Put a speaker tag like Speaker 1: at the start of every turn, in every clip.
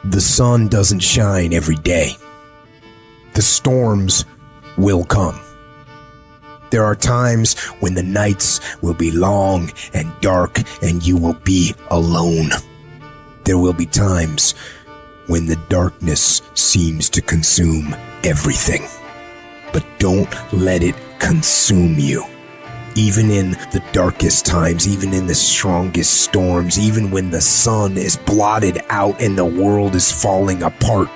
Speaker 1: The sun doesn't shine every day. The storms will come. There are times when the nights will be long and dark and you will be alone. There will be times when the darkness seems to consume everything. But don't let it consume you. Even in the darkest times, even in the strongest storms, even when the sun is blotted out and the world is falling apart,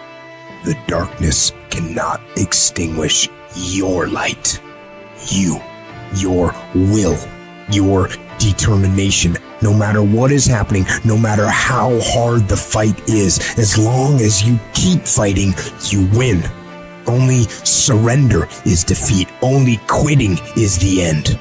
Speaker 1: the darkness cannot extinguish your light. You, your will, your determination. No matter what is happening, no matter how hard the fight is, as long as you keep fighting, you win. Only surrender is defeat. Only quitting is the end.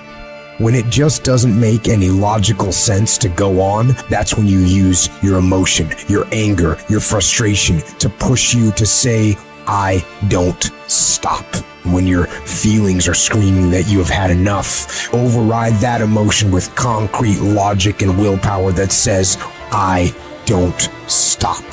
Speaker 1: When it just doesn't make any logical sense to go on, that's when you use your emotion, your anger, your frustration to push you to say, I don't stop. When your feelings are screaming that you have had enough, override that emotion with concrete logic and willpower that says, I don't stop.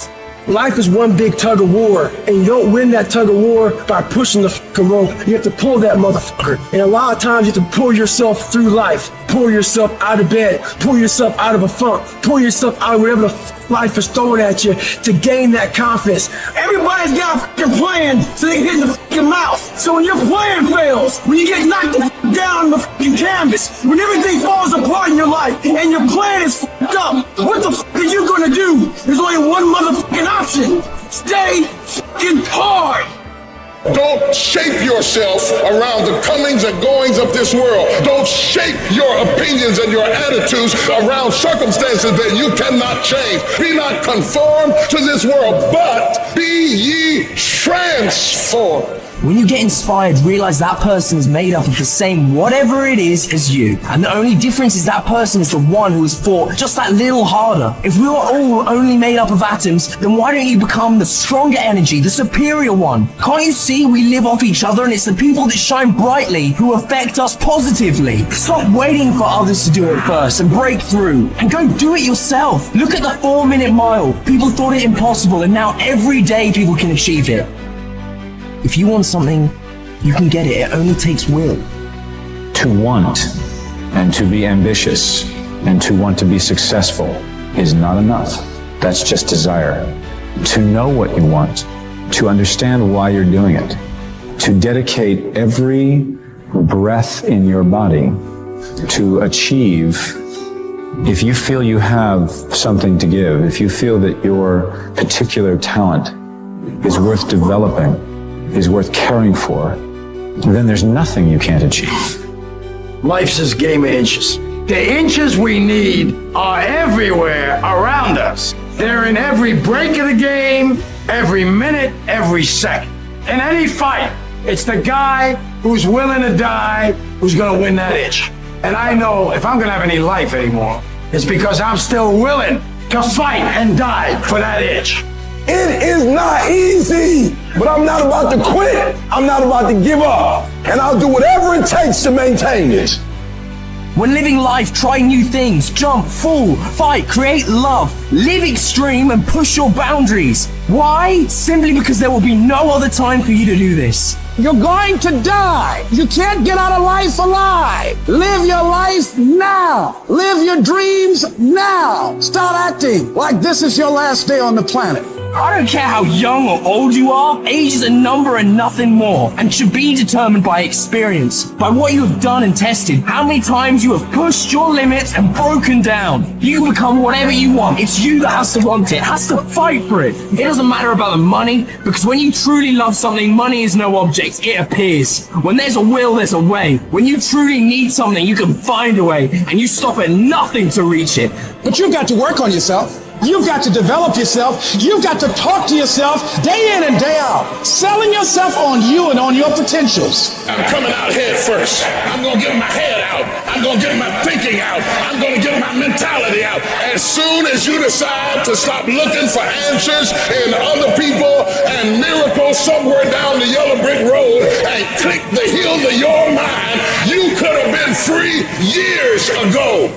Speaker 2: Life is one big tug of war, and you don't win that tug of war by pushing the fucking rope. You have to pull that motherfucker. And a lot of times you have to pull yourself through life, pull yourself out of bed, pull yourself out of a funk, pull yourself out of whatever the life is throwing at you to gain that confidence. Everybody's got a fucking plan so they can hit in the fucking mouth. So when your plan fails, when you get knocked the fuck down on the fucking canvas, when everything falls apart in your life and your plan is fucked up, what the fuck are you gonna do? There's only one motherfucking option. Stay fucking hard.
Speaker 3: Don't shape yourself around the comings and goings of this world. Don't shape your opinions and your attitudes around circumstances that you cannot change. Be not conformed to this world, but be ye transformed.
Speaker 4: When you get inspired, realize that person is made up of the same whatever it is as you. And the only difference is that person is the one who has fought just that little harder. If we were all only made up of atoms, then why don't you become the stronger energy, the superior one? Can't you see we live off each other, and it's the people that shine brightly who affect us positively? Stop waiting for others to do it first and break through, and go do it yourself. Look at the 4-minute mile. People thought it impossible, and now every day people can achieve it. If you want something, you can get it. It only takes will.
Speaker 5: To want and to be ambitious and to want to be successful is not enough. That's just desire. To know what you want, to understand why you're doing it, to dedicate every breath in your body to achieve. If you feel you have something to give, if you feel that your particular talent is worth developing, is worth caring for, then there's nothing you can't achieve.
Speaker 2: Life's this game of inches. The inches we need are everywhere around us. They're in every break of the game, every minute, every second. In any fight, it's the guy who's willing to die who's gonna win that inch. And I know if I'm gonna have any life anymore, it's because I'm still willing to fight and die for that inch.
Speaker 6: It is not easy, but I'm not about to quit. I'm not about to give up. And I'll do whatever it takes to maintain it.
Speaker 4: When living life, try new things, jump, fall, fight, create love, live extreme and push your boundaries. Why? Simply because there will be no other time for you to do this.
Speaker 7: You're going to die. You can't get out of life alive. Live your life now. Live your dreams now. Start acting like this is your last day on the planet.
Speaker 4: I don't care how young or old you are, age is a number and nothing more, and should be determined by experience, by what you have done and tested, how many times you have pushed your limits and broken down. You can become whatever you want. It's you that has to want it, has to fight for it. It doesn't matter about the money, because when you truly love something, money is no object, it appears. When there's a will, there's a way. When you truly need something, you can find a way, and you stop at nothing to reach it.
Speaker 7: But you've got to work on yourself. You've got to develop yourself. You've got to talk to yourself day in and day out, selling yourself on you and on your potentials.
Speaker 3: I'm coming out head first. I'm going to get my head out. I'm going to get my thinking out. I'm going to get my mentality out. As soon as you decide to stop looking for answers in other people and miracles somewhere down the yellow brick road and click the heels of your mind, you could have been free years ago.